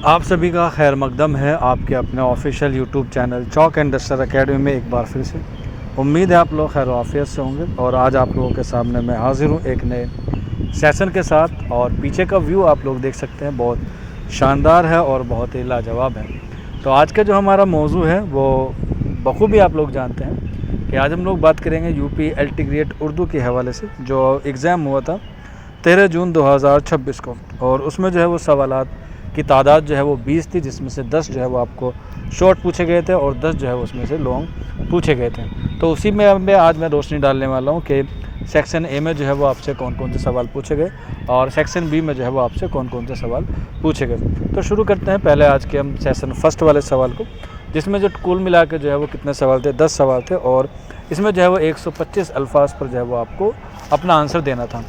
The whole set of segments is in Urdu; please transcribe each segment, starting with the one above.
آپ سبھی کا خیر مقدم ہے آپ کے اپنے official YouTube channel chalk and duster academy میں ایک بار پھر سے۔ امید ہے آپ لوگ خیر و عافیت سے ہوں گے، اور آج آپ لوگوں کے سامنے میں حاضر ہوں ایک نئے سیشن کے ساتھ، اور پیچھے کا ویو آپ لوگ دیکھ سکتے ہیں، بہت شاندار ہے اور بہت ہی لاجواب ہے۔ تو آج کا جو ہمارا موضوع ہے وہ بخوبی آپ لوگ جانتے ہیں کہ آج ہم لوگ بات کریں گے U P L T grade Urdu کے حوالے سے، جو ایگزام ہوا تھا 13 جون 2026 کو، اور اس میں جو ہے وہ سوالات کی تعداد جو ہے وہ 20 تھی، جس میں سے 10 جو ہے وہ آپ کو شارٹ پوچھے گئے تھے اور 10 جو ہے اس میں سے لانگ پوچھے گئے تھے۔ تو اسی میں آج میں روشنی ڈالنے والا ہوں کہ سیکشن اے میں جو ہے وہ آپ سے کون کون سے سوال پوچھے گئے اور سیکشن بی میں جو ہے وہ آپ سے کون کون سے سوال پوچھے گئے۔ تو شروع کرتے ہیں پہلے آج کے ہم سیشن فرسٹ والے سوال کو، جس میں جو کل ملا کے جو ہے وہ کتنے سوال تھے، 10 سوال تھے، اور اس میں جو ہے وہ 125 الفاظ پر جو ہے وہ آپ کو اپنا آنسر دینا تھا۔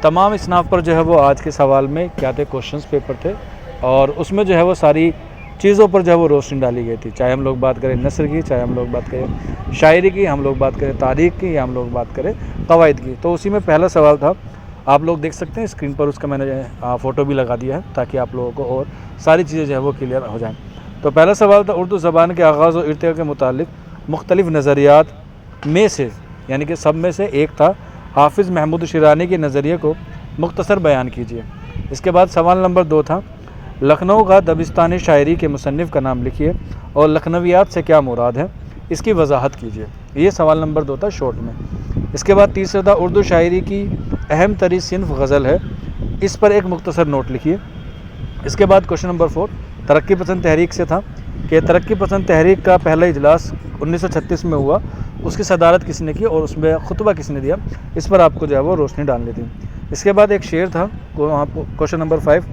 تمام اصناف پر جو ہے وہ آج کے سوال میں کیا تھے، کوشچنس پیپر تھے، اور اس میں جو ہے وہ ساری چیزوں پر جو ہے وہ روشنی ڈالی گئی تھی، چاہے ہم لوگ بات کریں نثر کی، چاہے ہم لوگ بات کریں شاعری کی، ہم لوگ بات کریں تاریخ کی، یا ہم لوگ بات کریں قواعد کی۔ تو اسی میں پہلا سوال تھا، آپ لوگ دیکھ سکتے ہیں اسکرین پر، اس کا میں نے فوٹو بھی لگا دیا ہے تاکہ آپ لوگوں کو اور ساری چیزیں جو ہے وہ کلیئر ہو جائیں۔ تو پہلا سوال تھا، اردو زبان کے آغاز و ارتقاء کے متعلق مختلف نظریات میں سے، یعنی کہ سب میں سے ایک تھا، حافظ محمود شیرانی کے نظریے کو مختصر بیان کیجیے۔ اس کے بعد سوال نمبر 2 تھا، لکھنؤ کا دبستانی شاعری کے مصنف کا نام لکھیے اور لکھنویات سے کیا مراد ہے، اس کی وضاحت کیجیے۔ یہ سوال نمبر 2 تھا شارٹ میں۔ اس کے بعد تیسرا تھا، اردو شاعری کی اہم ترین صنف غزل ہے، اس پر ایک مختصر نوٹ لکھیے۔ اس کے بعد کوشچن نمبر 4 ترقی پسند تحریک سے تھا کہ ترقی پسند تحریک کا پہلا اجلاس 1936 میں ہوا، اس کی صدارت کس نے کی اور اس میں خطبہ کس نے دیا، اس پر آپ کو جو ہے وہ روشنی ڈالنی تھی۔ اس کے بعد ایک شعر تھا، کوشچن نمبر 5،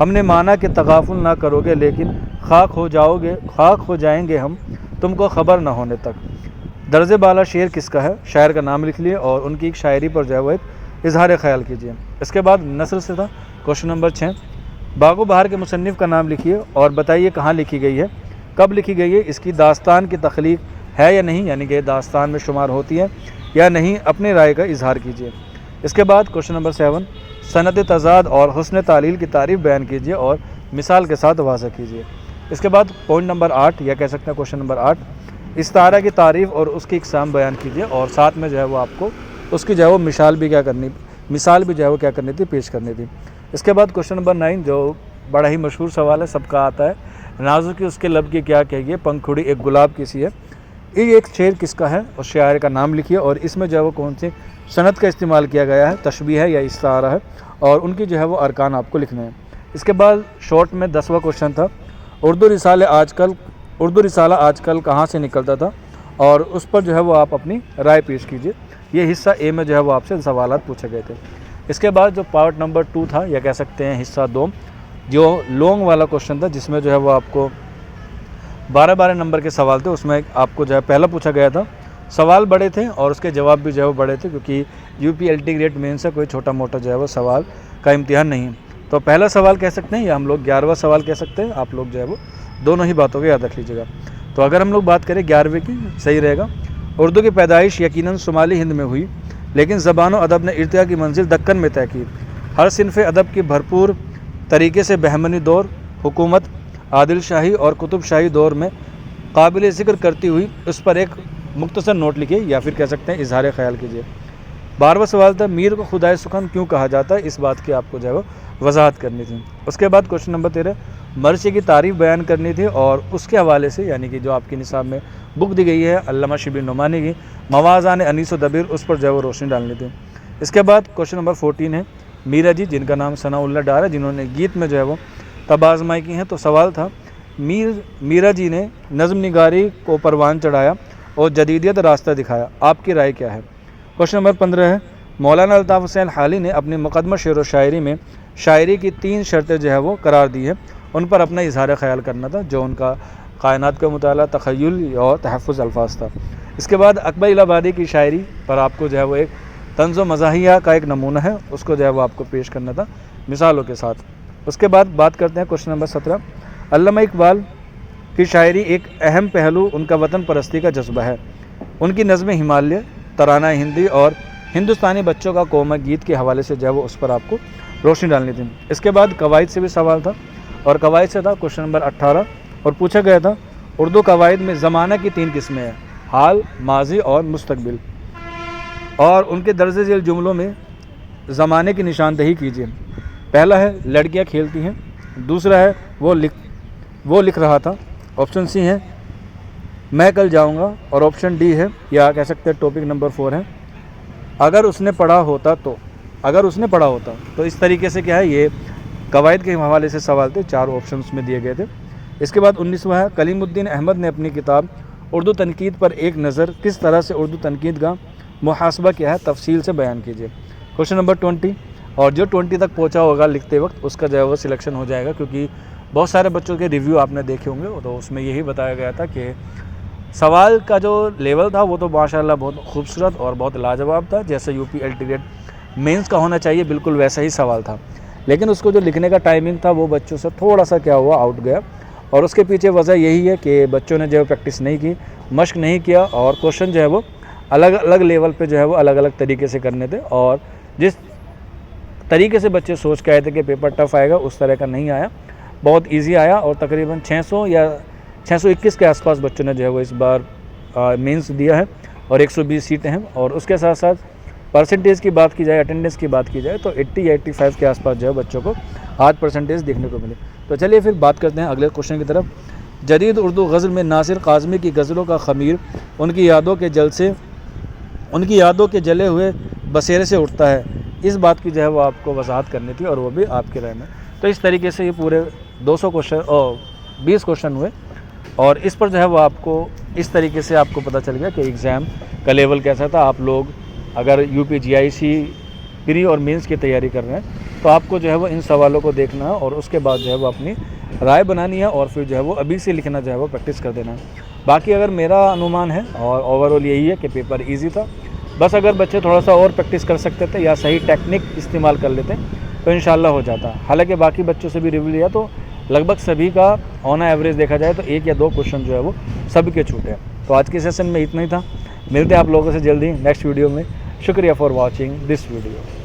ہم نے مانا کہ تغافل نہ کرو گے لیکن خاک ہو جائیں گے ہم تم کو خبر نہ ہونے تک۔ درجے بالا شعر کس کا ہے، شاعر کا نام لکھ لیے اور ان کی ایک شاعری پر جو ہے وہ ایک اظہار خیال کیجیے۔ اس کے بعد نثر سے تھا، کوشچن نمبر 6، باغ و بہار کے مصنف کا نام لکھیے اور بتائیے کہاں لکھی گئی ہے، کب لکھی گئی ہے، اس کی داستان کی تخلیق ہے یا نہیں، یعنی کہ داستان میں شمار ہوتی ہے یا نہیں، اپنی رائے کا اظہار کیجیے۔ اس کے بعد کوشچن نمبر 7، صنعت تضاد اور حسن تعلیل کی تعریف بیان کیجیے اور مثال کے ساتھ واضح کیجیے۔ اس کے بعد پوائنٹ نمبر 8، یا کہہ سکتے ہیں کوشچن نمبر 8، استعارہ کی تعریف اور اس کی اقسام بیان کیجیے اور ساتھ میں جو ہے وہ آپ کو اس کی جو ہے وہ مثال بھی جو ہے وہ کیا کرنی تھی، پیش کرنی تھی۔ اس کے بعد کوشچن نمبر 9، جو بڑا ہی مشہور سوال ہے، سب کا آتا ہے، نازو کی اس کے لب کی کیا کہیے، پنکھڑی ایک گلاب کی سی ہے، یہ ایک شعر کس کا ہے، اس شاعر کا نام لکھیے اور اس میں جو ہے وہ کون سی صنعت کا استعمال کیا گیا ہے، تشبیہ ہے یا استعارہ ہے، اور ان کی جو ہے وہ ارکان آپ کو لکھنے ہیں۔ اس کے بعد شارٹ میں 10واں کوشچن تھا، اردو رسالہ آج کل کہاں سے نکلتا تھا، اور اس پر جو ہے وہ آپ اپنی رائے پیش کیجیے۔ یہ حصہ اے میں جو ہے وہ آپ سے سوالات پوچھے گئے تھے۔ اس کے بعد جو پارٹ نمبر 2 تھا، یا کہہ سکتے ہیں حصہ 2، جو لانگ والا کوشچن تھا، جس میں جو ہے وہ آپ کو 12 نمبر کے سوال تھے، اس میں آپ کو جو ہے پہلا پوچھا گیا تھا، سوال بڑے تھے اور اس کے جواب بھی جو ہے وہ بڑے تھے، کیونکہ U P L T grade مین سے کوئی چھوٹا موٹا جو ہے وہ سوال کا امتحان نہیں ہے۔ تو پہلا سوال کہہ سکتے ہیں یا ہم لوگ 11واں سوال کہہ سکتے ہیں، آپ لوگ جو ہے وہ دونوں ہی باتوں کو یاد رکھ لیجیے گا۔ تو اگر ہم لوگ بات کریں 11ویں کی، صحیح رہے گا، اردو کی پیدائش یقیناً شمالی ہند میں ہوئی، لیکن زبان و ادب نے ارتقاء کی منزل دکن میں طے کی۔ ہر صنف ادب کی بھرپور طریقے سے بہمنی دور، حکومت، عادل شاہی اور قطب شاہی دور میں قابل ذکر کرتی ہوئی اس پر ایک مختصر نوٹ لکھیے، یا پھر کہہ سکتے ہیں اظہار خیال کیجیے۔ 12واں سوال تھا، میر کو خدائے سخن کیوں کہا جاتا ہے، اس بات کی آپ کو جو ہے وہ وضاحت کرنی تھی۔ اس کے بعد کوشچن نمبر 13، مرثیے کی تعریف بیان کرنی تھی اور اس کے حوالے سے، یعنی کہ جو آپ کی نصاب میں بک دی گئی ہے علامہ شبلی نعمانی کی موازان انیس و دبیر، اس پر جو ہے وہ روشنی ڈالنی تھی۔ اس کے بعد کوشچن نمبر 14 ہے، میرا جی، جن کا نام ثناء اللہ ڈار ہے، جنہوں نے گیت میں جو ہے وہ طب آزمائی کی ہیں، تو سوال تھا، میرا جی نے نظم نگاری کو پروان چڑھایا اور جدیدیت راستہ دکھایا، آپ کی رائے کیا ہے۔ کوشچن نمبر 15 ہے، مولانا الطاف حسین حالی نے اپنی مقدمہ شعر و شاعری میں شاعری کی 3 شرطیں جو ہے وہ قرار دی ہے، ان پر اپنا اظہار خیال کرنا تھا، جو ان کا کائنات کا مطالعہ، تخیل اور تحفظ الفاظ تھا۔ اس کے بعد اکبر الہ آبادی کی شاعری پر آپ کو جو ہے وہ ایک طنز و مزاحیہ کا ایک نمونہ ہے، اس کو جو ہے وہ آپ کو پیش کرنا تھا مثالوں کے ساتھ۔ اس کے بعد بات کرتے ہیں کوشچن نمبر 17، علامہ اقبال کی شاعری ایک اہم پہلو ان کا وطن پرستی کا جذبہ ہے، ان کی نظم ہمالیہ، ترانہ ہندی اور ہندوستانی بچوں کا قومی گیت کے حوالے سے جو ہے وہ اس پر آپ کو روشنی ڈالنی تھی۔ اس کے بعد قواعد سے بھی سوال تھا، اور قواعد سے تھا کوشچن نمبر 18 اور پوچھا گیا تھا اردو قواعد میں زمانہ کی 3 قسمیں ہیں، حال، ماضی اور مستقبل، اور ان کے درج ذیل جملوں میں زمانے کی نشاندہی کیجیے۔ پہلا ہے لڑکیاں کھیلتی ہیں، دوسرا ہے وہ لکھ رہا تھا، آپشن سی ہے میں کل جاؤں گا، اور آپشن ڈی ہے یا کہہ سکتے ہیں ٹاپک نمبر 4 ہے اگر اس نے پڑھا ہوتا تو اس طریقے سے کیا ہے یہ قواعد کے حوالے سے سوال تھے، 4 آپشنس میں دیے گئے تھے۔ اس کے بعد 19واں ہے کلیم الدین احمد نے اپنی کتاب اردو تنقید پر ایک نظر کس طرح سے اردو تنقید کا محاسبہ کیا ہے، تفصیل سے بیان کیجیے۔ کوشچن نمبر 20 اور جو 20 تک پہنچا ہوگا لکھتے وقت اس کا جو ہے وہ سلیکشن ہو جائے گا، کیونکہ بہت سارے بچوں کے ریویو آپ نے دیکھے ہوں گے تو اس میں یہی بتایا گیا تھا کہ سوال کا جو لیول تھا وہ تو ماشاءاللہ بہت خوبصورت اور بہت لاجواب تھا، جیسے U P L T grade mains کا ہونا چاہیے بالکل ویسا ہی سوال تھا، لیکن اس کو جو لکھنے کا ٹائمنگ تھا وہ بچوں سے تھوڑا سا کیا ہوا آؤٹ گیا، اور اس کے پیچھے وجہ یہی ہے کہ بچوں نے جو ہے پریکٹس نہیں کی، مشق نہیں کیا، اور کوشچن جو ہے وہ الگ الگ لیول پہ جو ہے وہ الگ الگ طریقے سے کرنے تھے، اور جس طریقے سے بچے سوچ کے آئے تھے کہ پیپر ٹف آئے گا اس طرح کا نہیں آیا، بہت ایزی آیا، اور تقریباً 600 یا 621 کے آس پاس بچوں نے جو ہے وہ اس بار مینس دیا ہے، اور 120 سیٹیں ہیں، اور اس کے ساتھ ساتھ پرسنٹیج کی بات کی جائے، اٹینڈنس کی بات کی جائے تو 80 یا 85 کے آس پاس جو ہے بچوں کو آج پرسنٹیج دیکھنے کو ملی۔ تو چلیے پھر بات کرتے ہیں اگلے کوشچن کی طرف۔ جدید اردو غزل میں ناصر کاظمی کی غزلوں کا خمیر ان کی یادوں کے جلے ہوئے بسیرے سے اٹھتا ہے، اس بات کی جو ہے وہ آپ کو وضاحت کرنی تھی، اور وہ بھی آپ کے رائے میں۔ تو اس طریقے سے یہ پورے 200 کوشچن اور 20 کوشچن ہوئے، اور اس پر جو ہے وہ آپ کو اس طریقے سے آپ کو پتہ چل گیا کہ ایگزام کا لیول کیسا تھا۔ آپ لوگ اگر یو پی جی آئی سی پری اور مینس کی تیاری کر رہے ہیں تو آپ کو جو ہے وہ ان سوالوں کو دیکھنا ہے، اور اس کے بعد جو ہے وہ اپنی رائے بنانی ہے، اور پھر جو ہے وہ ابھی سے لکھنا جو ہے وہ پریکٹس کر دینا ہے۔ باقی اگر میرا انومان ہے اور اوور آل یہی ہے کہ پیپر ایزی تھا، بس اگر بچے تھوڑا سا اور پریکٹس کر سکتے تھے یا صحیح ٹیکنک استعمال کر لیتے تو انشاءاللہ ہو جاتا۔ حالانکہ باقی بچوں سے بھی ریویو لیا تو لگ بھگ سبھی کا آن ایوریج دیکھا جائے تو 1 یا 2 کوشچن جو ہے وہ سب کے چھوٹے ہیں۔ تو آج کے سیشن میں اتنا ہی تھا، ملتے ہیں آپ لوگوں سے جلدی نیکسٹ ویڈیو میں۔ شکریہ فار واچنگ دس ویڈیو۔